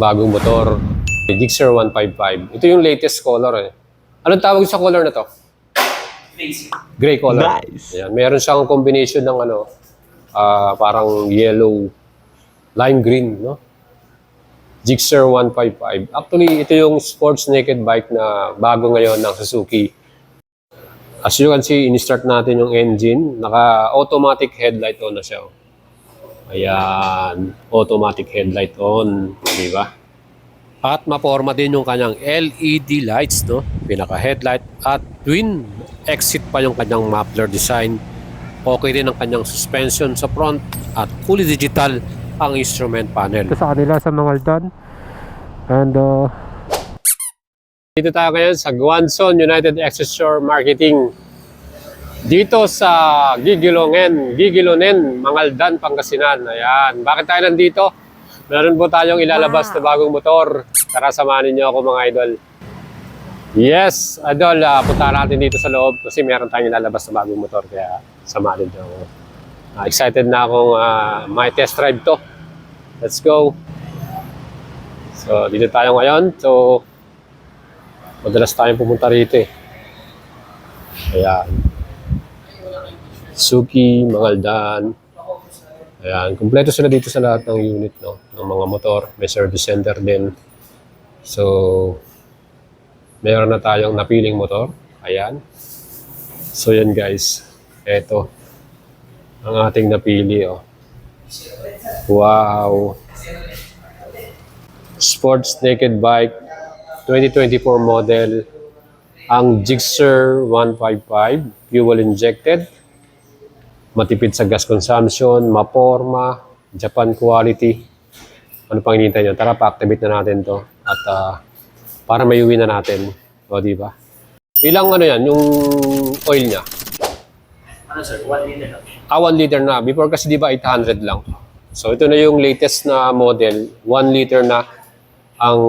Bagong motor, Gixxer 155. Ito yung latest color eh. Anong tawag sa color na to? Gray color. Nice. Ayan, meron siyang combination ng parang yellow, lime green, no? Gixxer 155. Actually, ito yung sports naked bike na bago ngayon ng Suzuki. As you can see, in-start natin yung engine. Naka-automatic headlight on na siya. Ayan, automatic headlight on, di ba? At maporma din yung kanyang LED lights, no? Pinaka-headlight at twin exit pa yung kanyang muffler design. Okay din ang kanyang suspension sa front at fully digital ang instrument panel. Ito sa kanila sa Mangaldan. And dito tayo ngayon sa Guanzon United Accessory Marketing. Dito sa Gigilonen, Mangaldan, Pangasinan. Ayan. Bakit tayo nandito? Meron po tayong ilalabas na bagong motor. Tara, samahan niyo ako mga idol. Yes, idol. Punta natin dito sa loob kasi meron tayong ilalabas na bagong motor. Kaya samahan niyo ako. Excited na akong may test drive to. Let's go. So, dito tayo ngayon. So, madalas tayong pumunta rito eh. Ayan. Suzuki, Mangaldan. Ayan, kumpleto sila dito sa lahat ng unit, no? Ng mga motor. May service center din. So, meron na tayong napiling motor. Ayan. So, yan guys. Ito. Ang ating napili, oh. Wow. Sports naked bike. 2024 model. Ang Gixxer 155. Fuel injected. Matipid sa gas consumption, maporma, Japan quality. Ano pang hinihintay nyo? Tara, pa-activate na natin to. At para mayuwi na natin. O, di ba? Ilang ano yan, yung oil niya? Ano sir, 1 liter na. 1 liter na. Before kasi di ba 800 lang. So, ito na yung latest na model. 1 liter na ang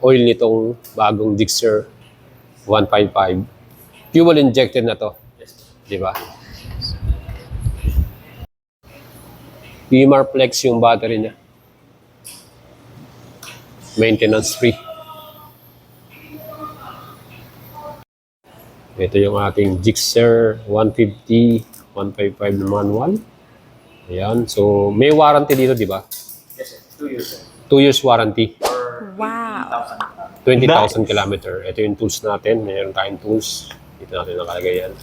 oil nitong bagong Gixxer 155. Fuel injected na to. Di ba? PMR Flex yung battery niya. Maintenance free. Ito yung ating Gixxer 150, 155 na manual. Ayan. So, may warranty dito, di ba? Yes sir, 2 years sir. 2 years warranty. Wow. 20,000 kilometer. Ito yung tools natin. Mayroon tayong tools. Dito natin nakalagay yan.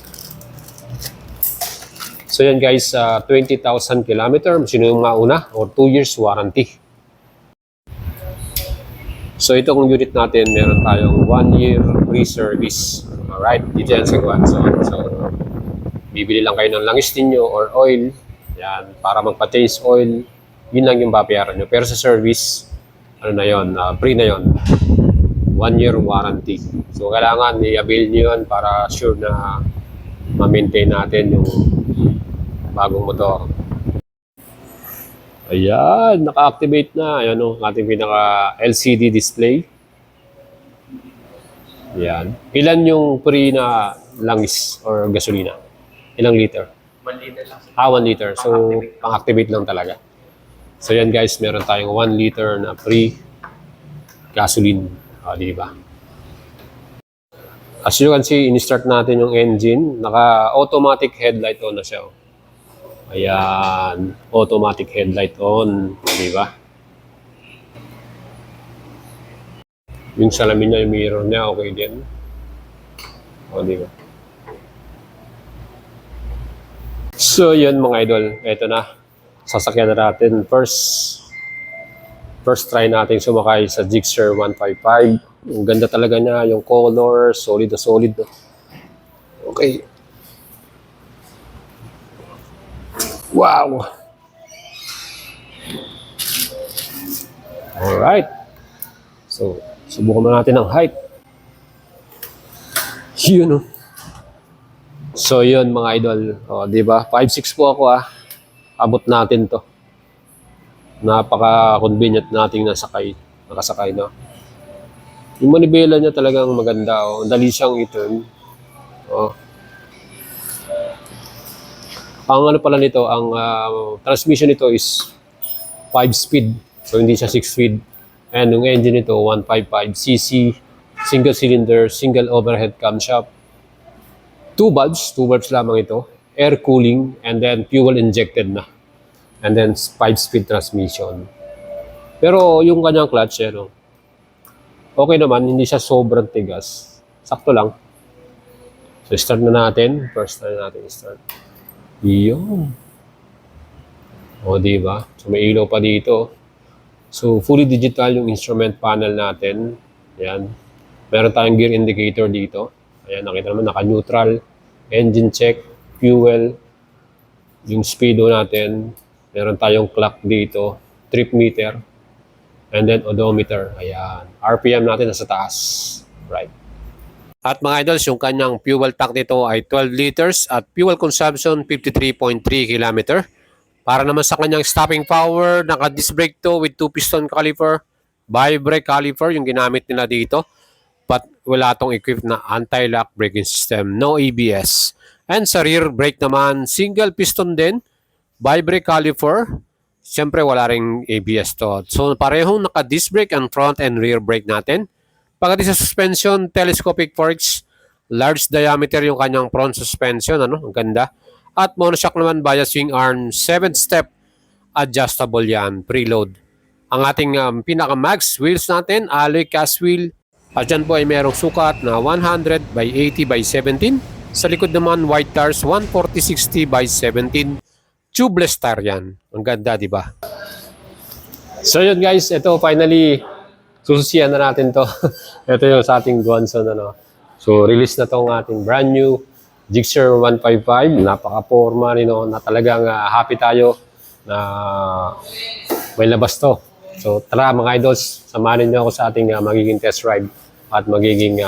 So yan guys, 20,000 kilometer. Sino yung mauna? Or 2 years warranty. So itong unit natin, meron tayong 1 year free service. Alright, dito yan sa Guanzon. So, bibili lang kayo ng langis ninyo or oil. Yan, para magpa-change oil. Yun lang yung babayaran nyo. Pero sa service, ano na yun, free na yun. 1 year warranty. So kailangan i-avail nyo yun para sure na ma-maintain natin yung bagong motor. Ayan, naka-activate na. Ayan o, ating pinaka-LCD display. Ayan. Ilan yung free na langis or gasolina? Ilang liter? 1 liter lang sir. 1 liter. So, pang-activate lang talaga. So, yan guys, meron tayong 1 liter na free gasoline. O, di ba? As you can see, in-start natin yung engine. Naka-automatic headlight on na siya. Ayan, automatic headlight on, di ba? Yung salamin niya, yung mirror niya, okay din. O, di ba? So, yun mga idol, eto na. Sasakyan na natin. First try natin sumakay sa Gixxer 155. Ang ganda talaga niya, yung color, solid na solid. Okay. Wow! Alright. So, subukan na natin ang height. Yun, oh. So, yun mga idol. O, diba? 5'6" po ako, ah. Abot natin to. Napaka-convenient nating nakasakay, no? Yung manibela niya talagang maganda, oh. Dali siyang i-turn. Oh. Ang ano pala nito, ang transmission nito is 5 speed. So hindi siya 6 speed. And yung engine nito, 155cc, single cylinder, single overhead camshaft. Two valves lamang ito. Air cooling, and then fuel injected na. And then 5-speed transmission. Pero yung kanyang clutch, okay naman, hindi siya sobrang tigas. Sakto lang. So start na natin. First try natin start. Yun. O, diba? So may ilaw pa dito. So fully digital yung instrument panel natin. Ayan. Meron tayong gear indicator dito. Ayan, nakita naman, naka-neutral. Engine check, fuel, yung speedo natin. Meron tayong clock dito, trip meter, and then odometer. Ayan. RPM natin nasa taas. Right. At mga idols, yung kanyang fuel tank nito ay 12 liters at fuel consumption 53.3 km. Para naman sa kanyang stopping power, naka-disc brake to with 2-piston caliper, bi-brake caliper yung ginamit nila dito. But wala tong equipped na anti-lock braking system, no ABS. And sa rear brake naman, single piston din, bi-brake caliper. Siyempre wala ring ABS to. So parehong naka-disc brake ang front and rear brake natin. Pagdating sa suspension, telescopic forks, large diameter yung kanyang front suspension, ang ganda. At monoshock naman via swing arm, 7-step adjustable yan, preload. Ang ating pinaka-max wheels natin, alloy cast wheel. At dyan po ay merong sukat na 100 by 80 by 17. Sa likod naman, white tires, 140/60 by 17. Tubeless tire yan. Ang ganda, di ba? So yun guys, ito finally, sususiyan na natin to. Ito yung sa ating Guanzon, So release na tong ating brand new Gixxer 155. Napaka-forma na talagang happy tayo na may labas to. So tara mga idols, samahan niyo ako sa ating magiging test ride at magiging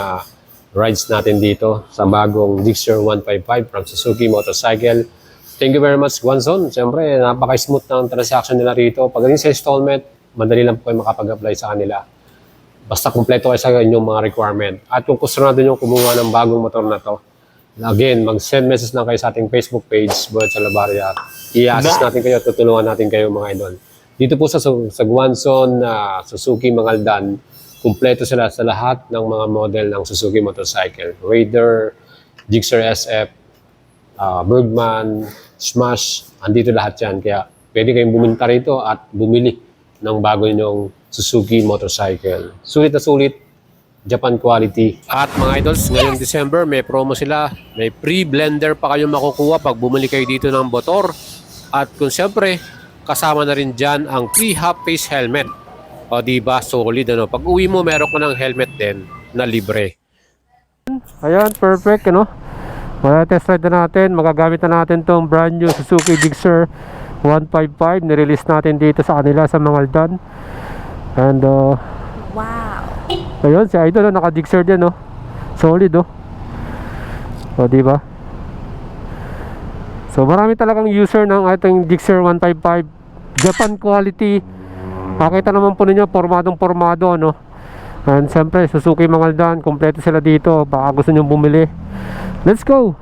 rides natin dito sa bagong Gixxer 155 from Suzuki Motorcycle. Thank you very much, Guanzon. Siyempre, napaka-smooth ng transaction nila rito. Pagdating sa installment, madali lang po kayo makapag-apply sa kanila. Basta kumpleto kayo sa inyong mga requirement. At kung gusto natin yung kumuha ng bagong motor na to, again, mag-send message lang kayo sa ating Facebook page, Boyet Salabarria. I-assist natin kayo, tutulungan natin kayo mga idol. Dito po sa Guanzon, Suzuki Mangaldan, kumpleto sila sa lahat ng mga model ng Suzuki Motorcycle. Raider, Gixxer SF, Bergman, Smash, andito lahat yan. Kaya pwede kayong bumunta rito at bumili ng bago ninyong Suzuki Motorcycle. Sulit na sulit, Japan quality. At mga idols, ngayong December may promo sila. May free blender pa kayong makukuha pag bumili kayo dito ng motor. At kung siyempre, kasama na rin dyan ang free half face helmet. O diba, solid Pag uwi mo, meron ko ng helmet din na libre. Ayan, perfect test ride na natin. Magagamit na natin tong brand new Suzuki Gixxer 155. Nirelease natin dito sa kanila sa Mangaldan. And wow. Ayun, si Idol naka-Gixxer din solid o diba? So marami talagang user ng ating Gixxer 155 Japan quality. Makita naman po ninyo, pormadong formado And siyempre, Suzuki Mangaldan, kompleto sila dito. Baka gusto nyo bumili. Let's go!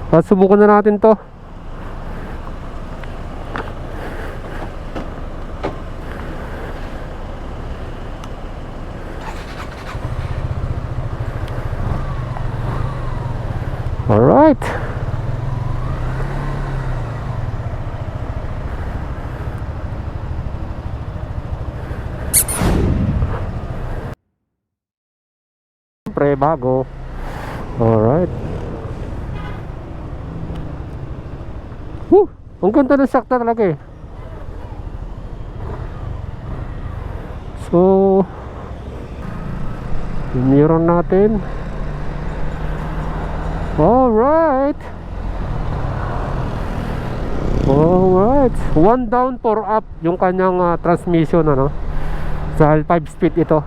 At subukan na natin to. Alright. Siyempre, bago. Alright. Ang ganda ng sakta talaga So, mirror natin. Alright. One down, 4 up yung kanyang transmission dahil 5 speed ito.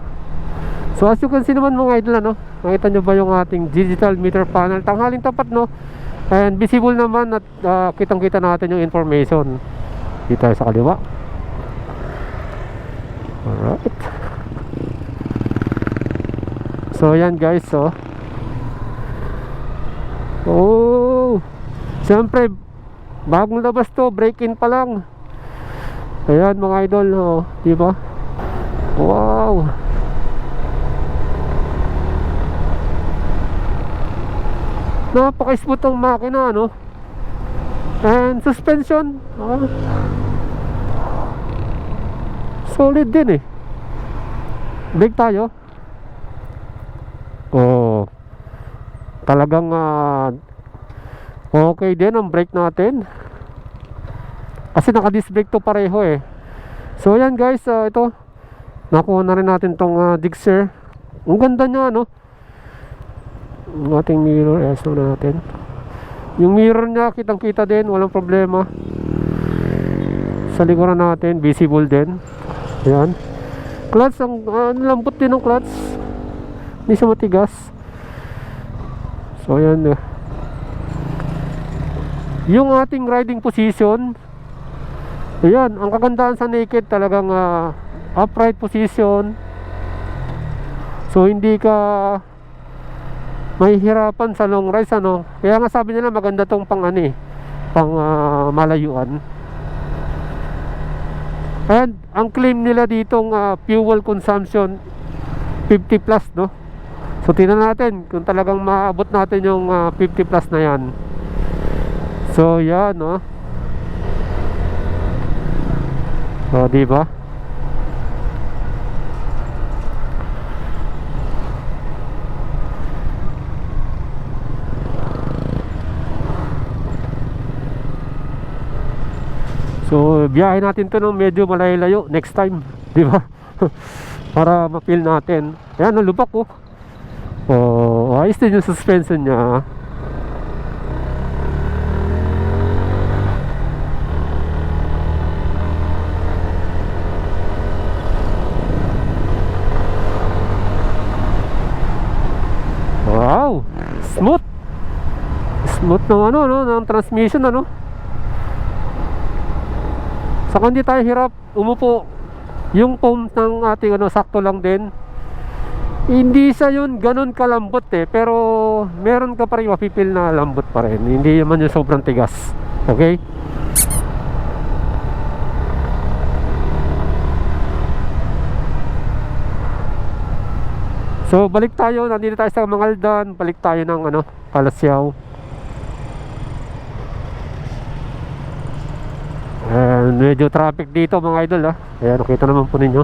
So as you can see naman mga idol nakita nyo ba yung ating digital meter panel, tanghaling tapat and visible naman at kitang kita natin yung information. Dito tayo sa kaliwa. Alright. So yan guys siyempre bagong labas to, break in pa lang. Ayan mga idol diba? Wow. Napaka-smooth ang makina, no? And suspension, solid din eh. Brake tayo. Oh, talagang okay din ang brake natin. Kasi naka-disc brake to pareho eh. So yan guys, ito nakuha na rin natin tong Gixxer. Ang ganda niya, no? Ang ating mirror, na natin. Yung mirror niya, kitang kita din, walang problema. Sa likuran natin, visible din. Ayan. Clutch, ang lambot din ng clutch. Hindi siya matigas. So ayan. Yung ating riding position, ayan, ang kagandahan sa naked talagang upright position. So hindi ka mahihirapan sa long rides, ano. Kaya nga sabi nila maganda tong pang pang malayuan. And ang claim nila ditong fuel consumption 50 plus, no. So tingnan natin kung talagang maabot natin yung 50 plus na yan. So yan, no. O, diba? So biyahe natin to ng medyo malayo-layo next time, di ba? Para ma-feel natin. Ayan, lubak oh. Oh, ayos din yung suspension niya. Wow, smooth. Smooth ng ng transmission, ano. Saka hindi tayo hirap umupo. Yung foam ng ating sakto lang din. Hindi siya yun ganun kalambot eh, pero meron ka pa rin mapipil na lambot pa rin. Hindi naman yung sobrang tigas. Okay? So balik tayo, nandito tayo sa Mangaldan. Balik tayo ng Calasiao. Medyo traffic dito mga idol ha. Ayan, nakita naman po ninyo.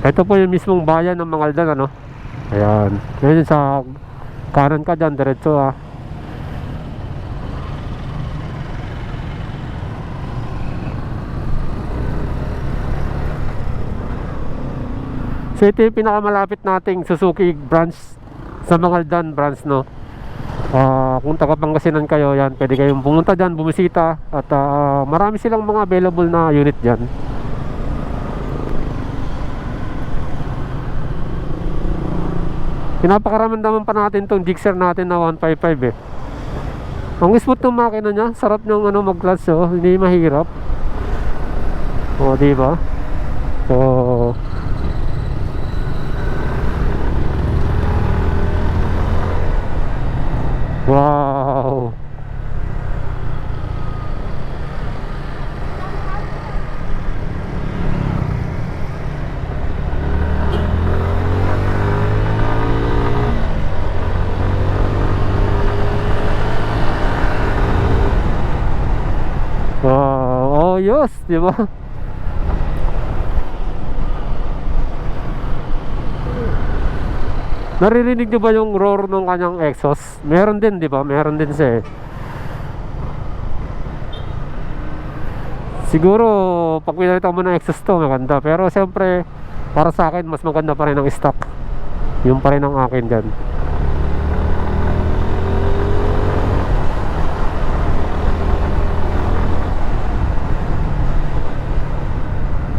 Ito po yung mismong bayan ng Mangaldan, ano. Ayan, ngayon sa kanan ka dyan, diretso ha. So ito yung pinakamalapit nating Suzuki branch sa Mangaldan branch, no. Kung taga Pangasinan kayo, yan, pwede kayong pumunta dyan, bumisita. At marami silang mga available na unit dyan. Pinapakaraman naman pa natin tong Gixxer natin na 155 eh. Ang smooth ng makina niya, sarap niyong mag-clutch, oh. Hindi mahirap. O, diba? So wow. Wow, oh yes, di ba? Naririnig niyo ba yung roar ng kanyang exhaust? Meron din, di ba? Meron din siya eh. Siguro pag pinalitan mo ng exhaust to, maganda. Pero siyempre, para sa akin, mas maganda pa rin ang stock. Yung pa rin ang akin dyan.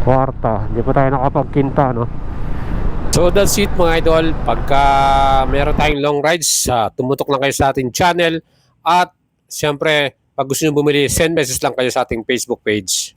Kwarta, hindi pa tayo nakapagkinta, no? So that's it mga idol. Pagka meron tayong long rides, tumutok lang kayo sa ating channel. At siyempre, pag gusto nyo bumili, send message lang kayo sa ating Facebook page.